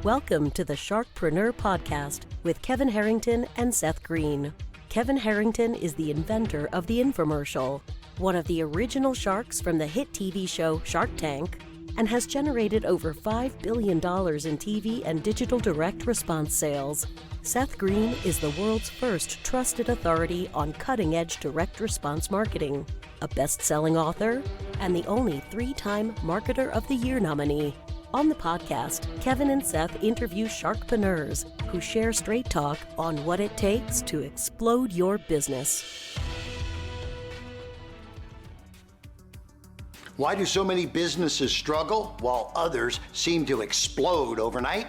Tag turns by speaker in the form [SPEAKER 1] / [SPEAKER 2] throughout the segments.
[SPEAKER 1] Welcome to the Sharkpreneur podcast with Kevin Harrington and Seth Greene. Kevin Harrington is the inventor of the infomercial, one of the original sharks from the hit TV show Shark Tank, and has generated over $5 billion in TV and digital direct response sales. Seth Greene is the world's first trusted authority on cutting-edge direct response marketing, a best-selling author, and the only 3-time Marketer of the Year nominee. On the podcast, Kevin and Seth interview Sharkpreneurs who share straight talk on what it takes to explode your business.
[SPEAKER 2] Why do so many businesses struggle while others seem to explode overnight?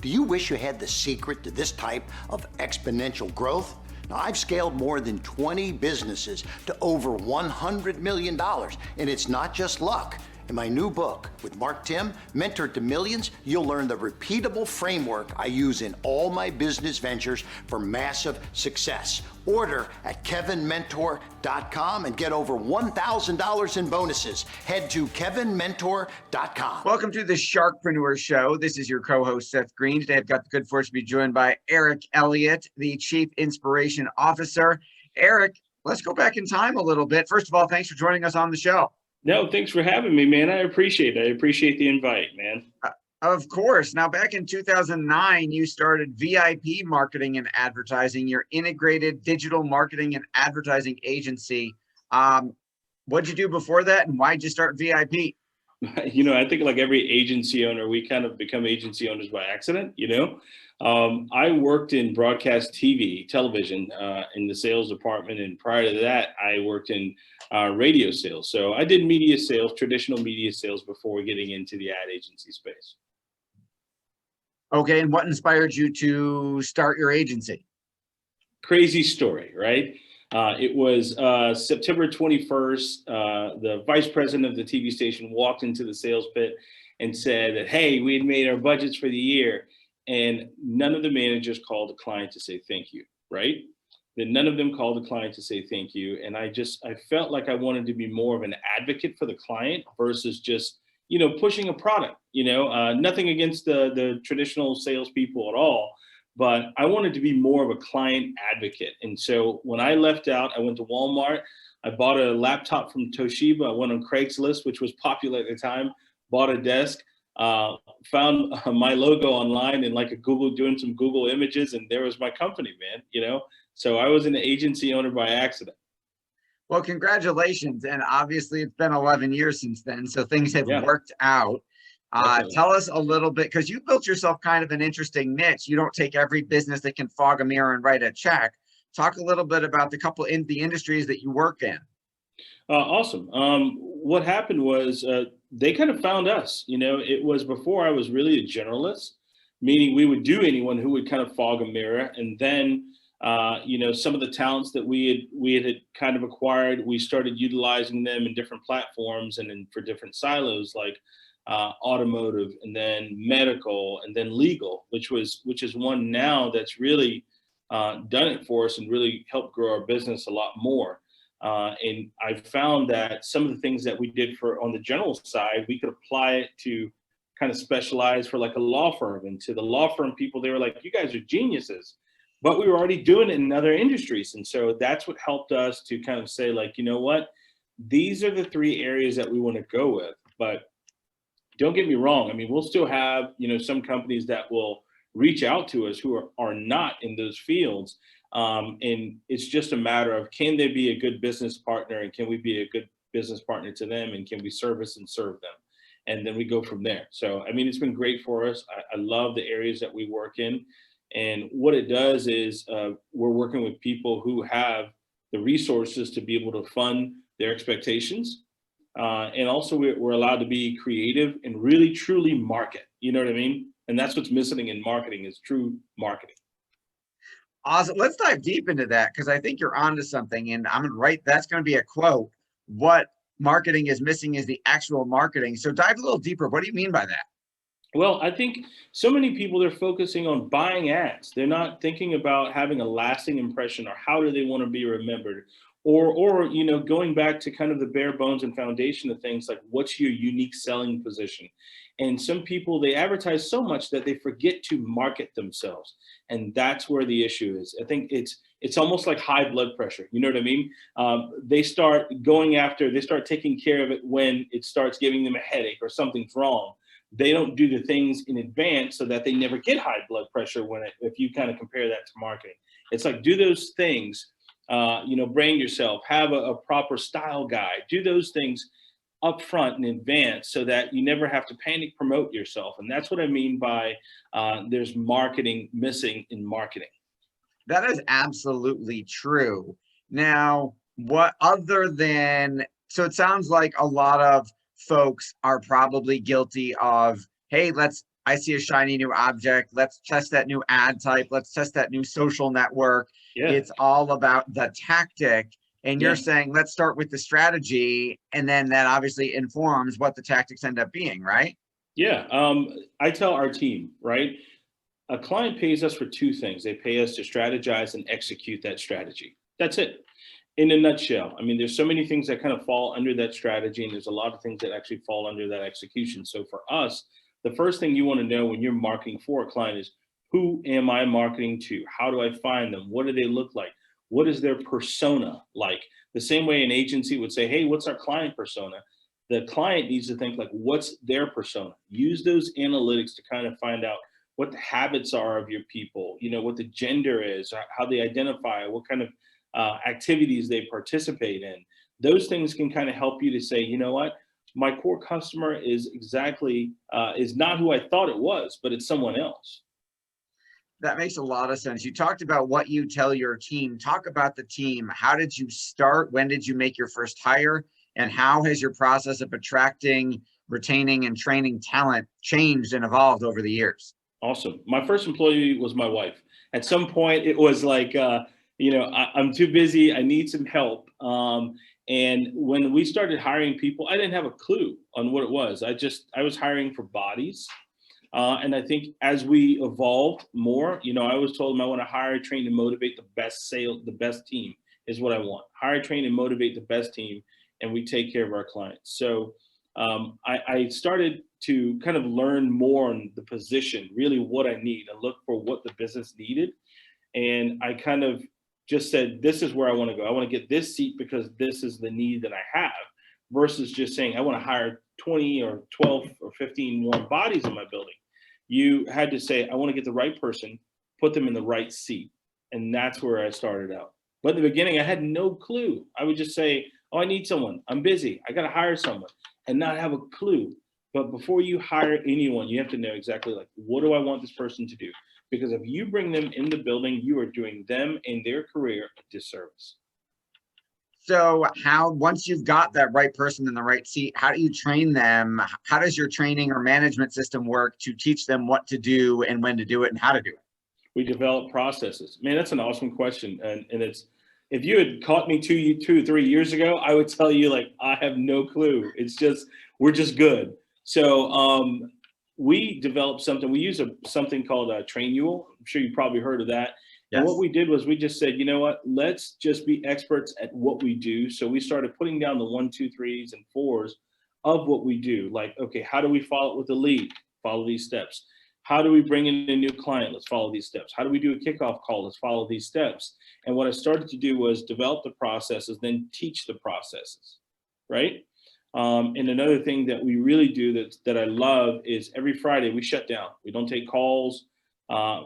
[SPEAKER 2] Do you wish you had the secret to this type of exponential growth? Now, I've scaled more than 20 businesses to over $100 million, and it's not just luck. In my new book with Mark Tim, Mentor to Millions, you'll learn the repeatable framework I use in all my business ventures for massive success. Order at kevinmentor.com and get over $1,000 in bonuses. Head to kevinmentor.com.
[SPEAKER 3] Welcome to the Sharkpreneur Show. This is your co-host, Seth Greene. Today, I've got the good fortune to be joined by Eric Elliot, the Chief Inspiration Officer. Eric, let's go back in time a little bit. First of all, thanks for joining us on the show.
[SPEAKER 4] No, thanks for having me, man. I appreciate it. I appreciate the invite, man.
[SPEAKER 3] Of course. Now, back in 2009, you started VIP Marketing and Advertising, your integrated digital marketing and advertising agency. What'd you do before that, and why'd you start VIP?
[SPEAKER 4] You know, I think like every agency owner, we kind of become agency owners by accident, you know. I worked in broadcast television, in the sales department. And prior to that, I worked in radio sales. So I did media sales, traditional media sales before getting into the ad agency space.
[SPEAKER 3] Okay. And what inspired you to start your agency?
[SPEAKER 4] Crazy story, right? It was September 21st. The vice president of the TV station walked into the sales pit and said that, hey, we had made our budgets for the year. And none of the managers called the client to say thank you, right? Then none of them called the client to say thank you. And I felt like I wanted to be more of an advocate for the client versus just, you know, pushing a product, you know, nothing against the traditional salespeople at all, but I wanted to be more of a client advocate. And so when I left out, I went to Walmart, I bought a laptop from Toshiba, I went on Craigslist, which was popular at the time, bought a desk, found my logo online and doing some Google images, and there was my company, man, you know? So I was an agency owner by accident.
[SPEAKER 3] Well, congratulations. And obviously it's been 11 years since then, so things have worked out. Tell us a little bit, because you built yourself kind of an interesting niche. You don't take every business that can fog a mirror and write a check. Talk a little bit about the couple in the industries that you work in.
[SPEAKER 4] Awesome. What happened was they kind of found us. You know, it was before I was really a generalist, meaning we would do anyone who would kind of fog a mirror. And then, you know, some of the talents that we had kind of acquired, we started utilizing them in different platforms and for different silos, like automotive, and then medical, and then legal, which is one now that's really done it for us and really helped grow our business a lot more. And I found that some of the things that we did on the general side, we could apply it to kind of specialize for like a law firm. And to the law firm people, they were like, you guys are geniuses, but we were already doing it in other industries. And so that's what helped us to kind of say, like, you know what, these are the 3 areas that we want to go with. But don't get me wrong. I mean, we'll still have, you know, some companies that will reach out to us who are not in those fields. And it's just a matter of, can they be a good business partner, and can we be a good business partner to them, and can we service and serve them? And then we go from there. So, I mean, it's been great for us. I love the areas that we work in. And what it does is we're working with people who have the resources to be able to fund their expectations. And also we're allowed to be creative and really truly market. You know what I mean? And that's what's missing in marketing, is true marketing.
[SPEAKER 3] Awesome. Let's dive deep into that, because I think you're onto something, and I'm right. That's going to be a quote. What marketing is missing is the actual marketing. So dive a little deeper. What do you mean by that?
[SPEAKER 4] Well, I think so many people, they're focusing on buying ads. They're not thinking about having a lasting impression, or how do they want to be remembered? or going back to kind of the bare bones and foundation of things, like what's your unique selling position. And some people, they advertise so much that they forget to market themselves, and that's where the issue is. I think it's almost like high blood pressure, you know what I mean? They start taking care of it when it starts giving them a headache or something's wrong. They don't do the things in advance so that they never get high blood pressure if you kind of compare that to marketing. It's like, do those things, brand yourself, have a proper style guide, do those things up front in advance so that you never have to panic promote yourself. And that's what I mean by there's marketing missing in marketing.
[SPEAKER 3] That is absolutely true. Now, so it sounds like a lot of folks are probably guilty of, hey, I see a shiny new object. Let's test that new ad type. Let's test that new social network. Yeah. It's all about the tactic. And you're saying, let's start with the strategy. And then that obviously informs what the tactics end up being, right?
[SPEAKER 4] Yeah. I tell our team, right? A client pays us for two things. They pay us to strategize and execute that strategy. That's it. In a nutshell. I mean, there's so many things that kind of fall under that strategy, and there's a lot of things that actually fall under that execution. So for us, the first thing you want to know when you're marketing for a client is, who am I marketing to? How do I find them? What do they look like? What is their persona like? The same way an agency would say, hey, what's our client persona? The client needs to think like, what's their persona? Use those analytics to kind of find out what the habits are of your people, what the gender is, how they identify, what kind of activities they participate in. Those things can kind of help you to say, you know what, my core customer is not who I thought it was, but it's someone else.
[SPEAKER 3] That makes a lot of sense. You talked about what you tell your team. Talk about the team. How did you start? When did you make your first hire? And how has your process of attracting, retaining, and training talent changed and evolved over the years?
[SPEAKER 4] Awesome. My first employee was my wife. At some point, it was like, I'm too busy. I need some help. And when we started hiring people, I didn't have a clue on what it was. I was hiring for bodies. And I think as we evolved more, I always told them I want to hire, train, and motivate the best team is what I want. Hire, train, and motivate the best team, and we take care of our clients. So I started to kind of learn more on the position, really what I need, and look for what the business needed. And I kind of just said, this is where I want to go. I want to get this seat because this is the need that I have, versus just saying, I want to hire 20 or 12 or 15 more bodies in my building. You had to say, I want to get the right person, put them in the right seat. And that's where I started out. But in the beginning, I had no clue. I would just say, oh, I need someone. I'm busy. I got to hire someone, and not have a clue. But before you hire anyone, you have to know exactly like, what do I want this person to do? Because if you bring them in the building, you are doing them and their career a disservice.
[SPEAKER 3] So once you've got that right person in the right seat, how do you train them? How does your training or management system work to teach them what to do and when to do it and how to do it?
[SPEAKER 4] We develop processes. Man, that's an awesome question. And it's, if you had caught me 2 or 3 years ago, I would tell you like, I have no clue. It's just, we're just good. So we developed something. We use something called a Trainual. I'm sure you've probably heard of that. Yes. And what we did was we just said, you know what, let's just be experts at what we do. So we started putting down the 1, 2, 3s, and 4s of what we do. Like, okay, how do we follow up with the lead? Follow these steps. How do we bring in a new client? Let's follow these steps. How do we do a kickoff call? Let's follow these steps. And what I started to do was develop the processes, then teach the processes, right? And another thing that we really do that I love is every Friday we shut down. We don't take calls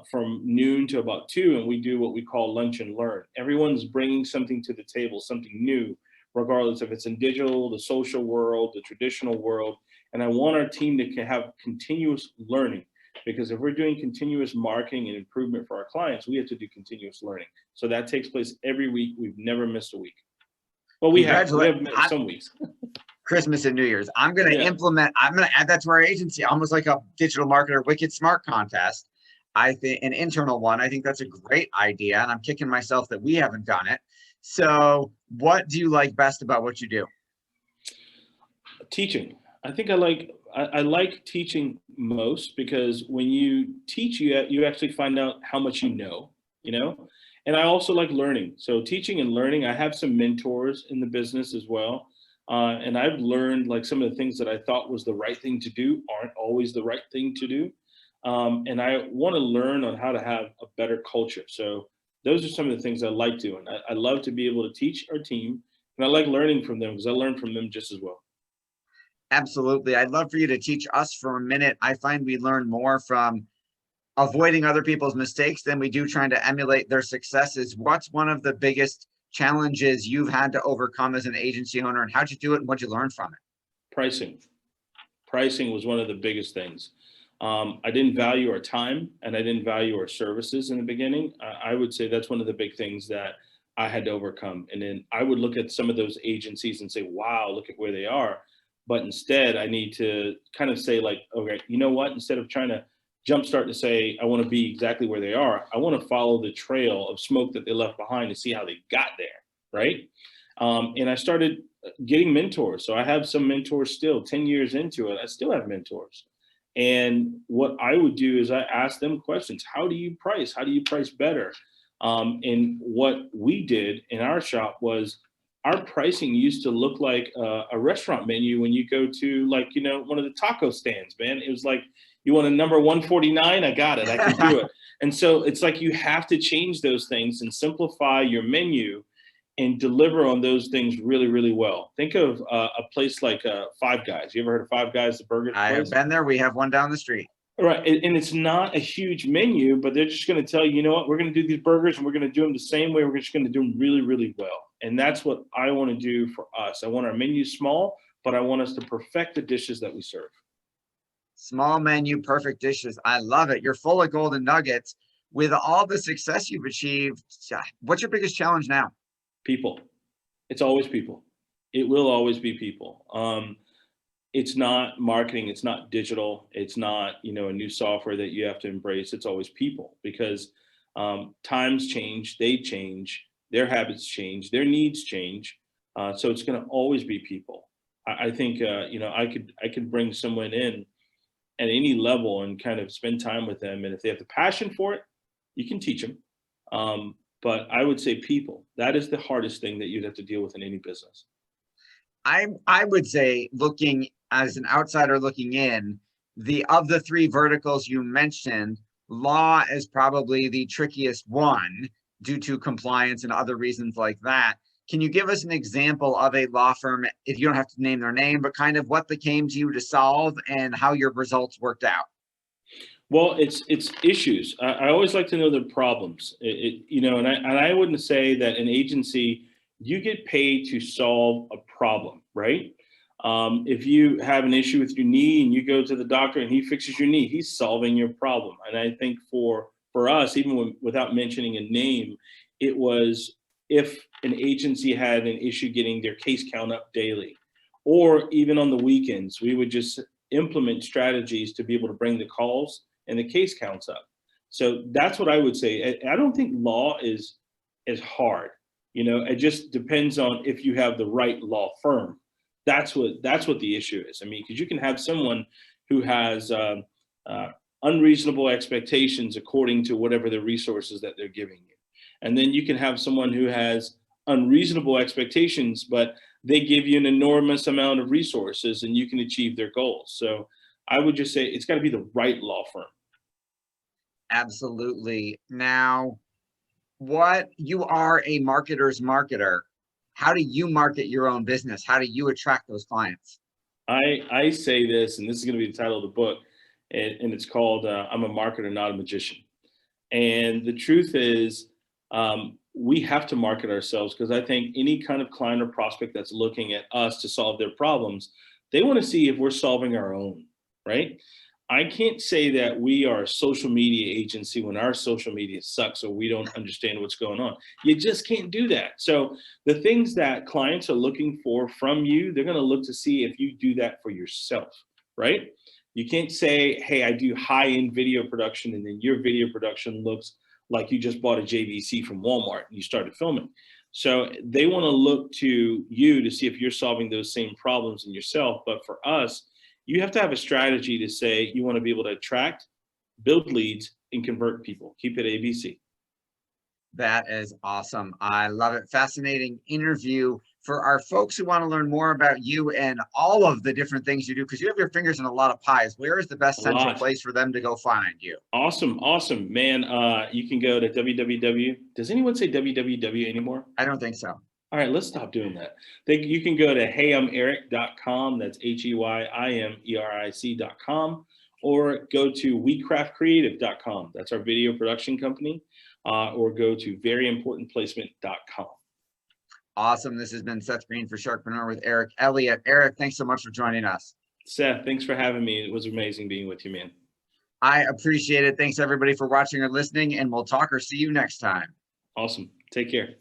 [SPEAKER 4] from noon to about 2, and we do what we call lunch and learn. Everyone's bringing something to the table, something new, regardless if it's in digital, the social world, the traditional world. And I want our team to have continuous learning, because if we're doing continuous marketing and improvement for our clients, we have to do continuous learning. So that takes place every week. We've never missed a week. Well, we have missed some weeks.
[SPEAKER 3] Christmas and New Year's. I'm going to add that to our agency, almost like a digital marketer Wicked Smart contest. I think an internal one. I think that's a great idea, and I'm kicking myself that we haven't done it. So what do you like best about what you do?
[SPEAKER 4] Teaching. I think I like teaching most, because when you teach, you actually find out how much you know, And I also like learning. So teaching and learning, I have some mentors in the business as well. And I've learned like some of the things that I thought was the right thing to do aren't always the right thing to do. And I want to learn on how to have a better culture. So those are some of the things I like doing. I love to be able to teach our team, and I like learning from them because I learn from them just as well.
[SPEAKER 3] Absolutely. I'd love for you to teach us for a minute. I find we learn more from avoiding other people's mistakes than we do trying to emulate their successes. What's one of the biggest challenges you've had to overcome as an agency owner, and how'd you do it and what'd you learn from it?
[SPEAKER 4] Pricing was one of the biggest things. I didn't value our time and I didn't value our services in the beginning. I would say that's one of the big things that I had to overcome. And then I would look at some of those agencies and say, wow, look at where they are. But instead, I need to kind of say like, okay, you know what? Instead of trying to jumpstart to say, I want to be exactly where they are, I want to follow the trail of smoke that they left behind to see how they got there, right? And I started getting mentors. So I have some mentors still. 10 years into it, I still have mentors. And what I would do is I ask them questions. How do you price? How do you price better? And what we did in our shop was our pricing used to look like a restaurant menu when you go to like, you know, one of the taco stands, man. It was like, you want a number 149? I got it. I can do it. And so it's like you have to change those things and simplify your menu and deliver on those things really, really well. Think of a place like Five Guys. You ever heard of Five Guys, the burger place?
[SPEAKER 3] I have been there. We have one down the street.
[SPEAKER 4] Right. And it's not a huge menu, but they're just going to tell you, you know what, we're going to do these burgers and we're going to do them the same way. We're just going to do them really, really well. And that's what I want to do for us. I want our menu small, but I want us to perfect the dishes that we serve.
[SPEAKER 3] Small menu, perfect dishes. I love it. You're full of golden nuggets. With all the success you've achieved, what's your biggest challenge now?
[SPEAKER 4] People. It's always people. It will always be people. It's not marketing. It's not digital. It's not, you know, a new software that you have to embrace. It's always people because times change, they change, their habits change, their needs change. So it's going to always be people. I think, you know, I could bring someone in at any level and kind of spend time with them. And if they have the passion for it, you can teach them. But I would say people, that is the hardest thing that you'd have to deal with in any business.
[SPEAKER 3] I would say, looking as an outsider looking in, of the three verticals you mentioned, law is probably the trickiest one due to compliance and other reasons like that. Can you give us an example of a law firm, if you don't have to name their name, but kind of what they came to you to solve and how your results worked out?
[SPEAKER 4] Well, it's issues. I always like to know the problems. You know, and I wouldn't say that an agency, you get paid to solve a problem, right? If you have an issue with your knee and you go to the doctor and he fixes your knee, he's solving your problem. And I think for us, even without mentioning a name, it was if an agency had an issue getting their case count up daily, or even on the weekends, we would just implement strategies to be able to bring the calls and the case counts up. So that's what I would say. I don't think law is hard. You know, it just depends on if you have the right law firm. That's what the issue is. I mean, because you can have someone who has unreasonable expectations according to whatever the resources that they're giving you. And then you can have someone who has unreasonable expectations, but they give you an enormous amount of resources and you can achieve their goals. So I would just say it's got to be the right law firm.
[SPEAKER 3] Absolutely. Now, you are a marketer's marketer. How do you market your own business? How do you attract those clients?
[SPEAKER 4] I say this, and this is going to be the title of the book, and it's called I'm a Marketer, Not a Magician. And the truth is, we have to market ourselves because I think any kind of client or prospect that's looking at us to solve their problems, they want to see if we're solving our own, right? I can't say that we are a social media agency when our social media sucks or we don't understand what's going on. You just can't do that. So the things that clients are looking for from you, they're going to look to see if you do that for yourself, right? You can't say, hey, I do high-end video production, and then your video production looks like you just bought a JVC from Walmart and you started filming. So they want to look to you to see if you're solving those same problems in yourself. But for us, you have to have a strategy to say you want to be able to attract, build leads, and convert people. Keep it ABC.
[SPEAKER 3] That is awesome. I love it. Fascinating interview. For our folks who want to learn more about you and all of the different things you do, because you have your fingers in a lot of pies, where is the best central place for them to go find you?
[SPEAKER 4] Awesome, man. You can go to www. Does anyone say www anymore?
[SPEAKER 3] I don't think so.
[SPEAKER 4] All right, let's stop doing that. You can go to heyi'meric.com. That's HEYIMERIC.com, or go to wecraftcreative.com. That's our video production company, or go to veryimportantplacement.com.
[SPEAKER 3] Awesome. This has been Seth Greene for Sharkpreneur with Eric Elliot. Eric, thanks so much for joining us.
[SPEAKER 4] Seth, thanks for having me. It was amazing being with you, man.
[SPEAKER 3] I appreciate it. Thanks everybody for watching or listening, and we'll talk or see you next time.
[SPEAKER 4] Awesome. Take care.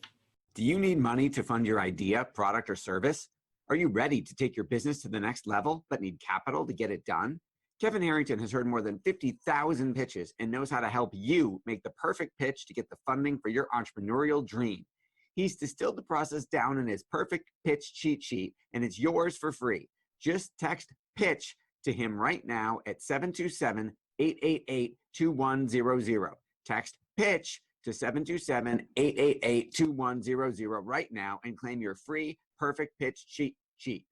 [SPEAKER 5] Do you need money to fund your idea, product, or service? Are you ready to take your business to the next level but need capital to get it done? Kevin Harrington has heard more than 50,000 pitches and knows how to help you make the perfect pitch to get the funding for your entrepreneurial dream. He's distilled the process down in his perfect pitch cheat sheet, and it's yours for free. Just text PITCH to him right now at 727-888-2100. Text PITCH to 727-888-2100 right now and claim your free perfect pitch cheat sheet.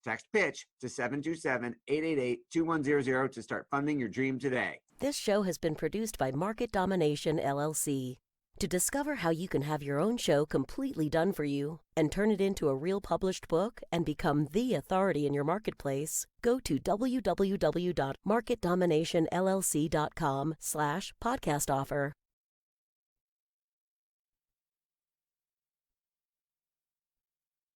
[SPEAKER 5] Text PITCH to 727-888-2100 to start funding your dream today.
[SPEAKER 1] This show has been produced by Market Domination, LLC. To discover how you can have your own show completely done for you and turn it into a real published book and become the authority in your marketplace, go to www.marketdominationllc.com/podcast offer.